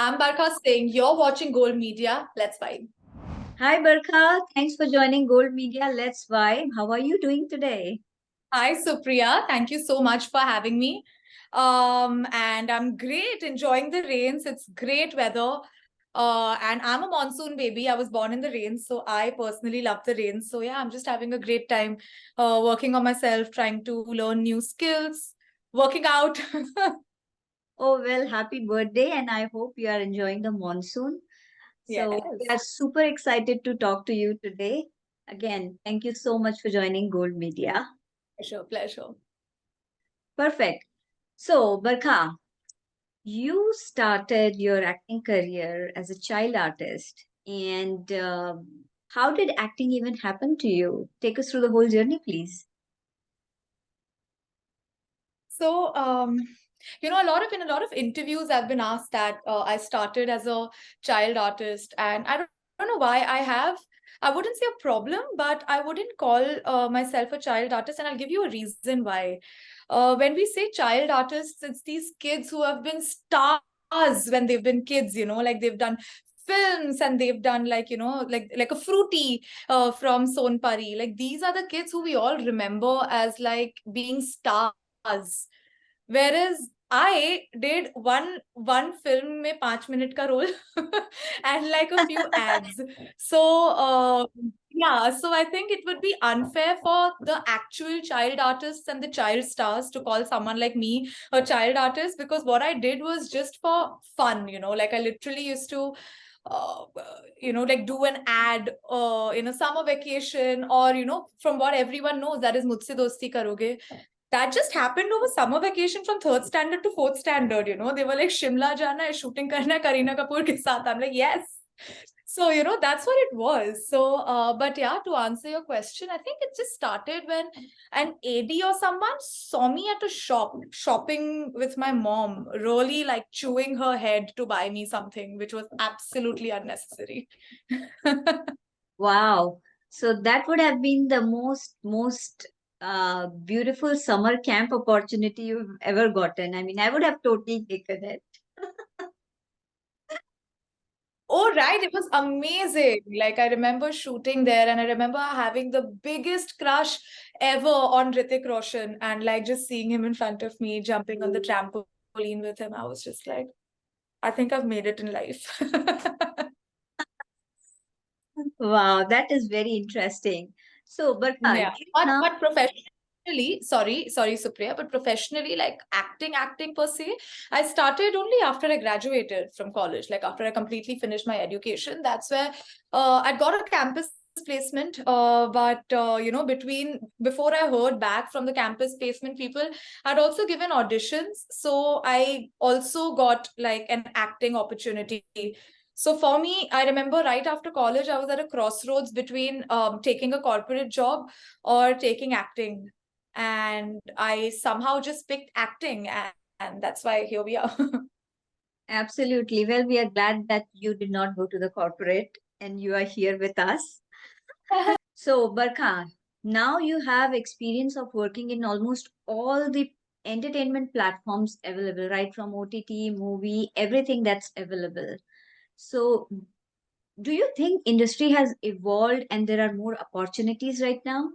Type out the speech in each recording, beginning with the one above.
I'm Barkha Singh. You're watching Gold Media. Let's vibe. Hi, Barkha. Thanks for joining Gold Media. Let's vibe. How are you doing today? Hi, Supriya. Thank you so much for having me. And I'm great, enjoying the rains. It's great weather. And I'm a monsoon baby. I was born in the rain, so I personally love the rain. So yeah, I'm just having a great time working on myself, trying to learn new skills, working out. Oh, well, happy birthday, and I hope you are enjoying the monsoon. So, we Yes. are super excited to talk to you today. Again, thank you so much for joining Gold Media. Pleasure, pleasure. Perfect. So, Barkha, you started your acting career as a child artist, and how did acting even happen to you? Take us through the whole journey, please. So, in a lot of interviews, I've been asked that I started as a child artist, and I don't know why I wouldn't say a problem, but I wouldn't call myself a child artist, and I'll give you a reason why. When we say child artists, it's these kids who have been stars when they've been kids, like they've done films and they've done like a fruity from Sonpari. Like these are the kids who we all remember as like being stars. Whereas I did one film में 5 minute का role and like a few ads. So yeah, so I think it would be unfair for the actual child artists and the child stars to call someone like me a child artist, because what I did was just for fun, like I literally used to like do an ad in a summer vacation, or from what everyone knows, that is mujhse dosti karoge. That just happened over summer vacation from third standard to fourth standard. They were like, Shimla jana hai, shooting karna hai Kareena Kapoor ke saath. I'm like, yes. So, that's what it was. So, but yeah, to answer your question, I think it just started when an AD or someone saw me at a shop, shopping with my mom, really like chewing her head to buy me something, which was absolutely unnecessary. Wow. So that would have been the most beautiful summer camp opportunity you've ever gotten. I mean, I would have totally taken it. Oh, right. It was amazing. Like, I remember shooting there, and I remember having the biggest crush ever on Hrithik Roshan, and like just seeing him in front of me, jumping on the trampoline with him. I was just like, I think I've made it in life. Wow, that is very interesting. So, Barkha, Yeah. right But now, but professionally, sorry, Supriya, but professionally, like acting per se, I started only after I graduated from college, like after I completely finished my education. That's where I got a campus placement. But between before I heard back from the campus placement people, I'd also given auditions. So I also got like an acting opportunity. So for me, I remember right after college, I was at a crossroads between taking a corporate job or taking acting. And I somehow just picked acting, and that's why here we are. absolutely. Well, we are glad that you did not go to the corporate and you are here with us. So, Barkha, now you have experience of working in almost all the entertainment platforms available, right from OTT, movie, everything that's available. So, do you think industry has evolved and there are more opportunities right now?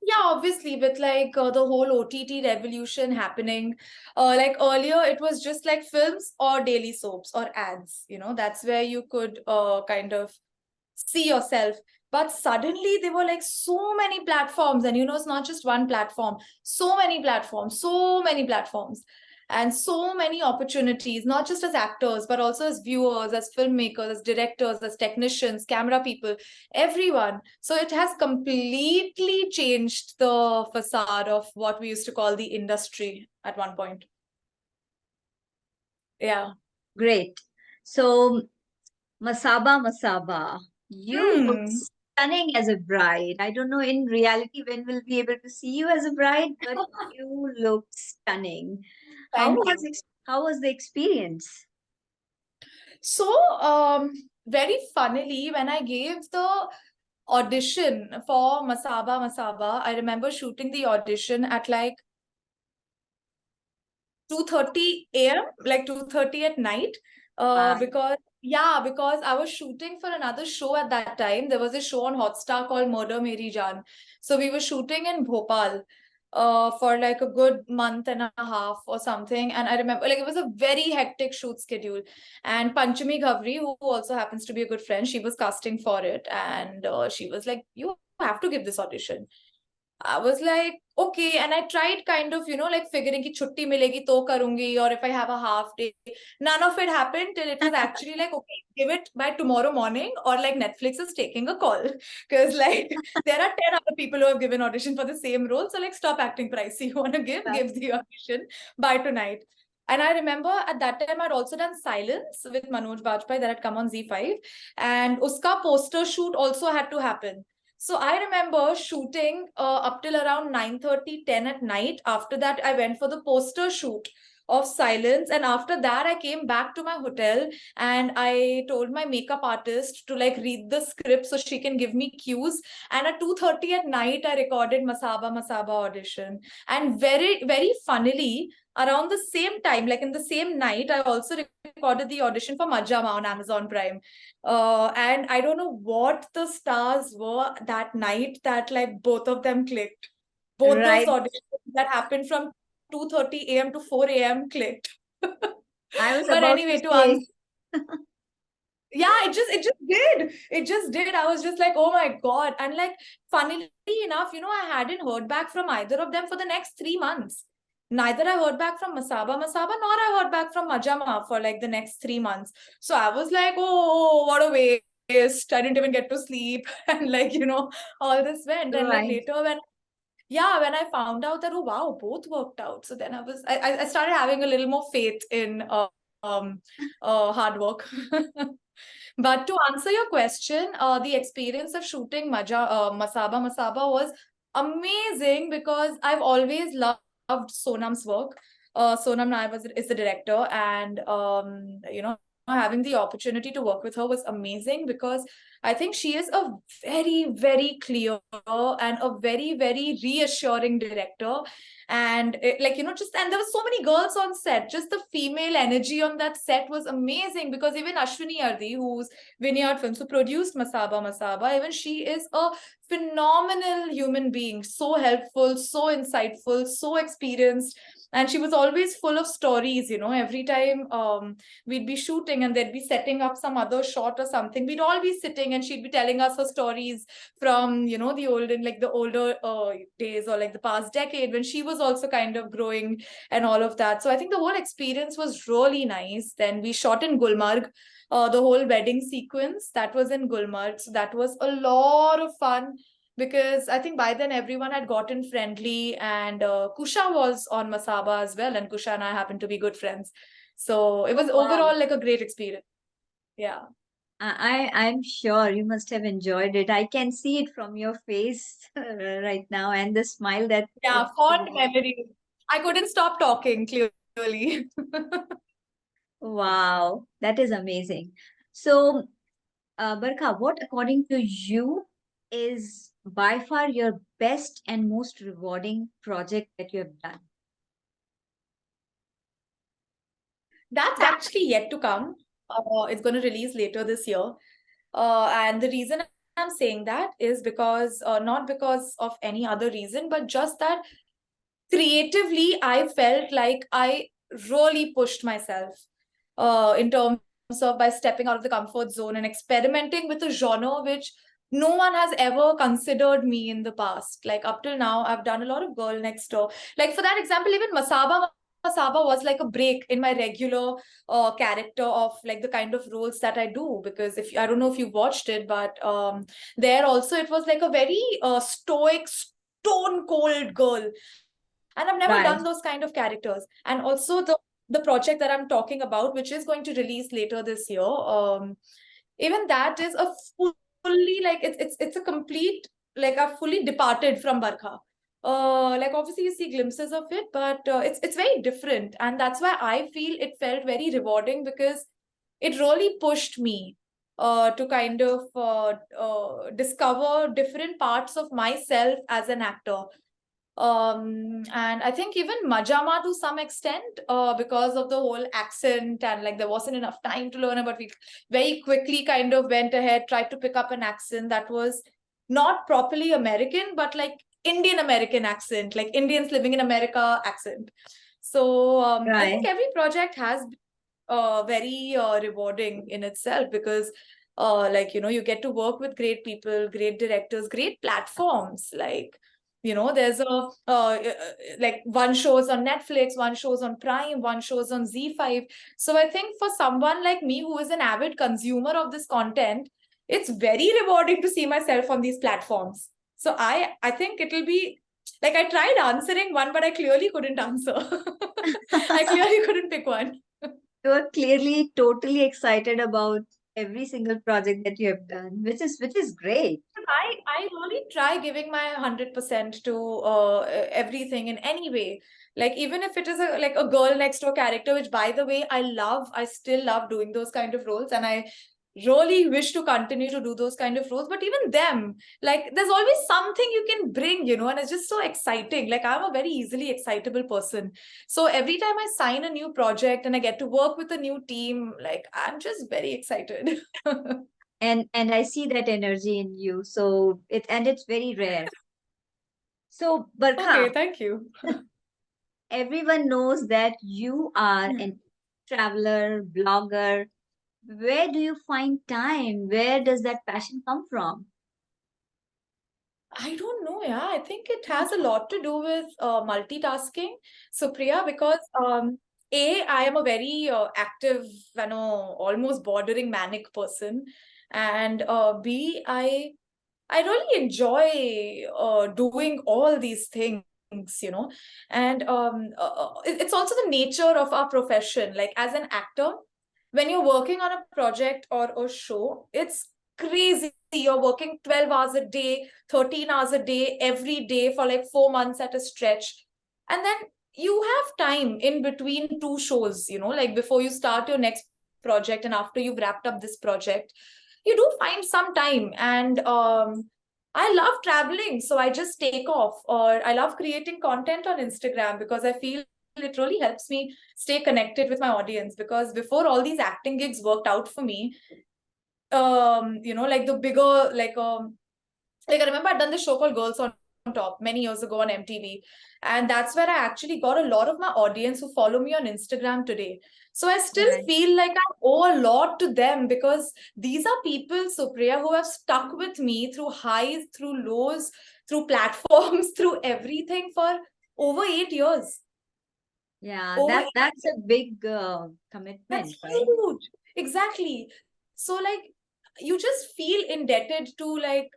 Yeah, obviously, with like the whole OTT revolution happening, like earlier it was just like films or daily soaps or ads, that's where you could kind of see yourself. But suddenly there were like so many platforms, and it's not just one platform, so many platforms, and so many opportunities, not just as actors, but also as viewers, as filmmakers, as directors, as technicians, camera people, everyone. So it has completely changed the facade of what we used to call the industry at one point. Yeah. Great. So, Masaba, you look Hmm. stunning as a bride. I don't know in reality when we'll be able to see you as a bride, but you look stunning. Thank you. How was the experience? So, very funnily, when I gave the audition for Masaba, I remember shooting the audition at like 2:30 a.m., like 2:30 at night. Wow. Because I was shooting for another show at that time. There was a show on Hotstar called Murder Meri Jaan. So we were shooting in Bhopal for like a good month and a half or something. And I remember like it was a very hectic shoot schedule. And Panchami Ghavri, who also happens to be a good friend, she was casting for it. And she was like, you have to give this audition. I was like, okay. And I tried kind of, like figuring ki chutti milegi to karungi, or if I have a half day. None of it happened till it was actually like, okay, give it by tomorrow morning, or like Netflix is taking a call. Because like there are 10 other people who have given audition for the same role. So like stop acting pricey. You want to give the audition by tonight. And I remember at that time I'd also done Silence with Manoj Bajpayee that had come on Z5. And uska poster shoot also had to happen. So I remember shooting up till around 9:30, 10 at night. After that, I went for the poster shoot of Silence. And after that, I came back to my hotel and I told my makeup artist to like read the script so she can give me cues. And at 2:30 at night, I recorded Masaba Masaba audition. And very, very funnily, around the same time, like in the same night, I also recorded the audition for Majama on Amazon Prime. And I don't know what the stars were that night that like both of them clicked. Both those Right. auditions that happened from 2:30 a.m. to 4 a.m. clicked. I was But about to anyway, to answer, say. yeah, it just did. It just did. I was just like, oh my God. And like, funnily enough, I hadn't heard back from either of them for the next 3 months. Neither I heard back from Masaba Masaba, nor I heard back from Majama for like the next 3 months. So I was like, oh, what a waste. I didn't even get to sleep. And like, all this went. And like Right. later when I found out that, oh wow, both worked out. So then I started having a little more faith in um hard work. But to answer your question, the experience of shooting Masaba Masaba was amazing because I've always loved Sonam's work. Sonam Nair is the director, and having the opportunity to work with her was amazing because I think she is a very, very clear and a very, very reassuring director. And and there were so many girls on set. Just the female energy on that set was amazing because even Ashwini Ardi, who's Vineyard Films, who produced Masaba Masaba, even she is a phenomenal human being, so helpful, so insightful, so experienced. And she was always full of stories, every time we'd be shooting and they'd be setting up some other shot or something, we'd all be sitting and she'd be telling us her stories from, the older days or like the past decade when she was also kind of growing and all of that. So I think the whole experience was really nice. Then we shot in Gulmarg, the whole wedding sequence that was in Gulmarg. So that was a lot of fun because I think by then everyone had gotten friendly, and Kusha was on Masaba as well, and Kusha and I happened to be good friends. So it Oh, was wow. overall like a great experience. Yeah. I'm sure you must have enjoyed it. I can see it from your face right now and the smile that Yeah, it's fond showing. memories. I couldn't stop talking, clearly. Wow, that is amazing. So, Barkha, what according to you is by far your best and most rewarding project that you have done? That's actually yet to come. It's going to release later this year. And the reason I'm saying that is because, not because of any other reason, but just that creatively, I felt like I really pushed myself in terms of by stepping out of the comfort zone and experimenting with a genre which no one has ever considered me in the past. Like up till now, I've done a lot of girl next door. Like for that example, even Masaba Masaba was like a break in my regular character of like the kind of roles that I do. Because if I don't know if you watched it, but there also it was like a very stoic, stone cold girl, and I've never Right. done those kind of characters. And also the project that I'm talking about, which is going to release later this year, even that is a fully like it's a complete, like I've fully departed from Barkha. Like obviously you see glimpses of it, but it's very different, and that's why I feel it felt very rewarding because it really pushed me to kind of discover different parts of myself as an actor. And I think even Majama to some extent, because of the whole accent, and like there wasn't enough time to learn, but we very quickly kind of went ahead, tried to pick up an accent that was not properly American, but like Indian American accent, like Indians living in America accent. So I think Right. every project has been very rewarding in itself, because like, you know, you get to work with great people, great directors, great platforms. Like, you know, there's a like one shows on Netflix, one shows on Prime, one shows on Z5. So I think for someone like me who is an avid consumer of this content, it's very rewarding to see myself on these platforms. So I think it'll be like, I tried answering one, but I clearly couldn't answer. I clearly couldn't pick one. You are clearly totally excited about every single project that you have done, which is great. I really try giving my 100% to everything in any way. Like, even if it is a like a girl next door character, which by the way, I still love doing those kind of roles, and I really wish to continue to do those kind of roles. But even them, like, there's always something you can bring, you know, and it's just so exciting. Like, I'm a very easily excitable person. So every time I sign a new project and I get to work with a new team, like, I'm just very excited. And I see that energy in you. So it's very rare. So Okay, Barkha, thank you. everyone knows that you are Hmm. an traveler, blogger. Where do you find time? Where does that passion come from? I don't know, yeah. I think it has a lot to do with multitasking. So, Priya, because I am a very active, you know, almost bordering manic person, and B, I really enjoy doing all these things, you know, and it's also the nature of our profession. Like, as an actor, when you're working on a project or a show, it's crazy. You're working 12 hours a day, 13 hours a day, every day for like 4 months at a stretch. And then you have time in between two shows, you know, like before you start your next project and after you've wrapped up this project, you do find some time. And I love traveling, so I just take off. Or I love creating content on Instagram because I feel it really helps me stay connected with my audience. Because before all these acting gigs worked out for me, you know, like the bigger, like I remember I'd done this show called Girls on Top many years ago on MTV. And that's where I actually got a lot of my audience who follow me on Instagram today. So I still Right. feel like I owe a lot to them, because these are people, Supriya, who have stuck with me through highs, through lows, through platforms, through everything for over 8 years. Yeah, Over that's a big That's commitment, right? huge. Exactly. So like, you just feel indebted to like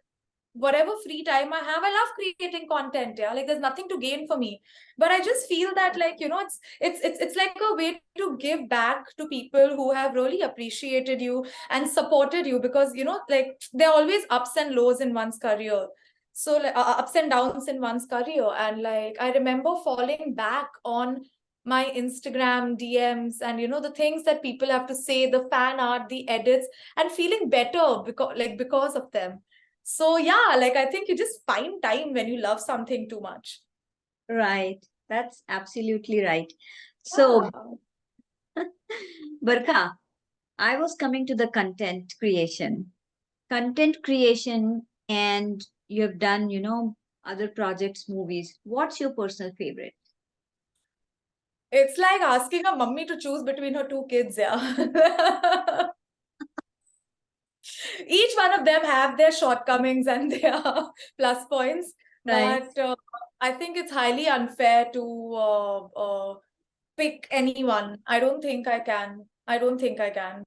whatever free time I have. I love creating content. Yeah, like there's nothing to gain for me, but I just feel that, like, you know, it's like a way to give back to people who have really appreciated you and supported you, because you know, like, there are always ups and lows in one's career. So like, ups and downs in one's career, and like I remember falling back on my Instagram DMs and, you know, the things that people have to say, the fan art, the edits, and feeling better because of them. So yeah, like I think you just find time when you love something too much. Right. That's absolutely right. So, Yeah. Barkha, I was coming to the content creation. Content creation, and you have done, other projects, movies. What's your personal favorite? It's like asking a mummy to choose between her two kids, yeah. Each one of them have their shortcomings and their plus points, Right. but I think it's highly unfair to pick anyone. I don't think I can. I don't think I can.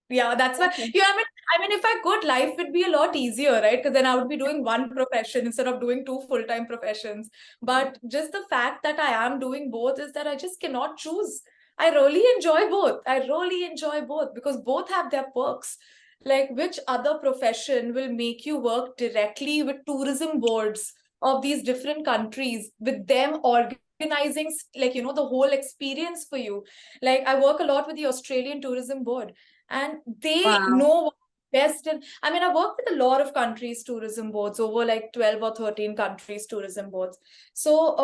Yeah, that's why. Okay. Yeah, I mean, if I could, life would be a lot easier, right? Because then I would be doing one profession instead of doing two full-time professions. But just the fact that I am doing both is that I just cannot choose. I really enjoy both. I really enjoy both because both have their perks. Like, which other profession will make you work directly with tourism boards of these different countries, with them organizing, like, you know, the whole experience for you? Like, I work a lot with the Australian Tourism Board, and they Wow. know. best in, I mean, I worked with a lot of countries' tourism boards, over like 12 or 13 countries' tourism boards. So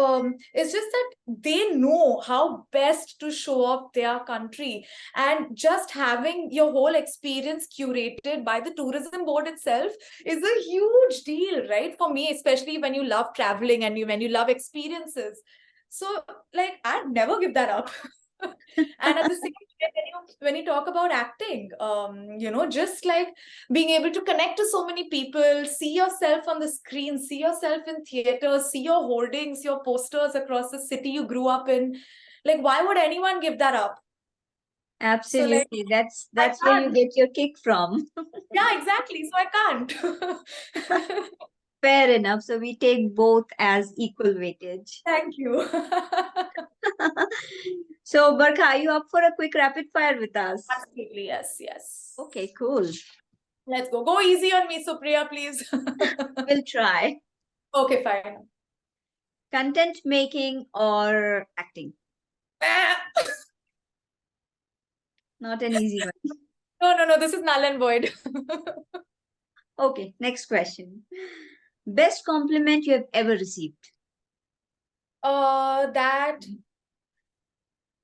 it's just that they know how best to show off their country. And just having your whole experience curated by the tourism board itself is a huge deal, right? For me, especially when you love traveling and when you love experiences. So, like, I'd never give that up. And at the same time, when you talk about acting, just like being able to connect to so many people, see yourself on the screen, see yourself in theaters, see your holdings, your posters across the city you grew up in. Like, why would anyone give that up? So, like, Absolutely. That's I that's where you can't. get your kick from. Yeah, exactly. So I can't. Fair enough. So we take both as equal weightage. Thank you. So, Barkha, are you up for a quick rapid fire with us? Absolutely, yes, yes. Okay, cool. Let's go. Go easy on me, Supriya, please. We'll try. Okay, fine. Content making or acting? Not an easy one. No. This is null and void. Okay, next question. Best compliment you have ever received? That,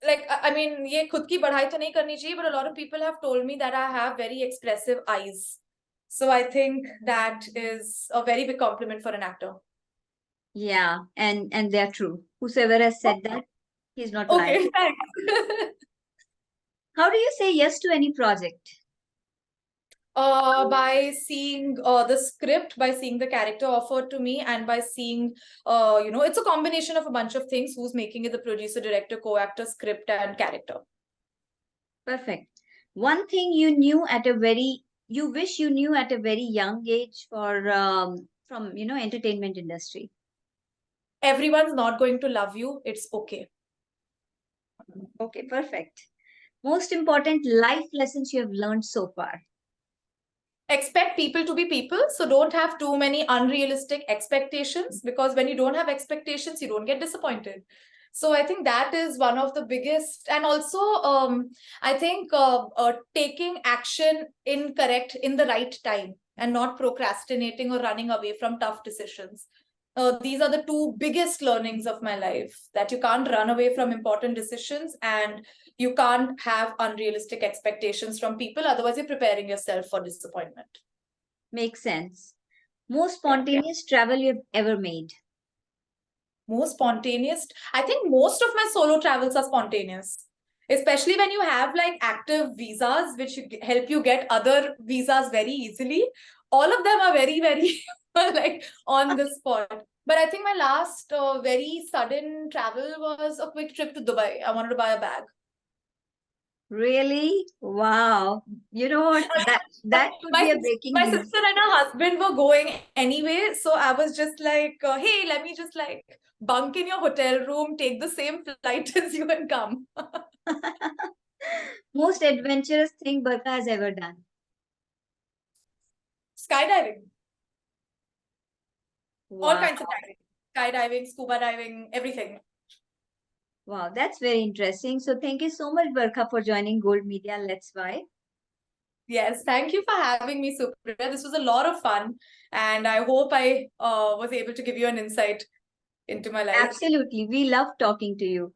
like, I mean, ये खुद की बढ़ाई तो नहीं करनी चाहिए, but a lot of people have told me that I have very expressive eyes. So I think that is a very big compliment for an actor. Yeah, and they're true. Whosoever has said that, he's not lying. Okay, thanks. How do you say yes to any project? By seeing the script, by seeing the character offered to me, and by seeing, it's a combination of a bunch of things. Who's making it? The producer, director, co-actor, script, and character. Perfect. One thing you wish you knew at a very young age from entertainment industry. Everyone's not going to love you. It's okay. Okay, perfect. Most important life lessons you have learned so far. Expect people to be people, so don't have too many unrealistic expectations, because when you don't have expectations, you don't get disappointed. So I think that is one of the biggest. And also I think taking action in the right time, and not procrastinating or running away from tough decisions. These are the two biggest learnings of my life, that you can't run away from important decisions, and you can't have unrealistic expectations from people. Otherwise, you're preparing yourself for disappointment. Makes sense. Most Yeah. spontaneous travel you've ever made. Most spontaneous. I think most of my solo travels are spontaneous, especially when you have like active visas, which help you get other visas very easily. All of them are very, very like on the spot. But I think my last very sudden travel was a quick trip to Dubai. I wanted to buy a bag. Really? Wow. You know what? That could my be a sis- breaking my news. sister and her husband were going anyway, so I was just like, hey, let me just like bunk in your hotel room, take the same flight as you, and come. Most adventurous thing Barkha has ever done. Skydiving. All Wow. kinds of diving. Skydiving, scuba diving, everything. Wow, that's very interesting. So thank you so much, Barkha, for joining Gold Media Let's Vibe. Yes, thank you for having me, Supriya. This was a lot of fun, and I hope I was able to give you an insight into my life. Absolutely. We love talking to you.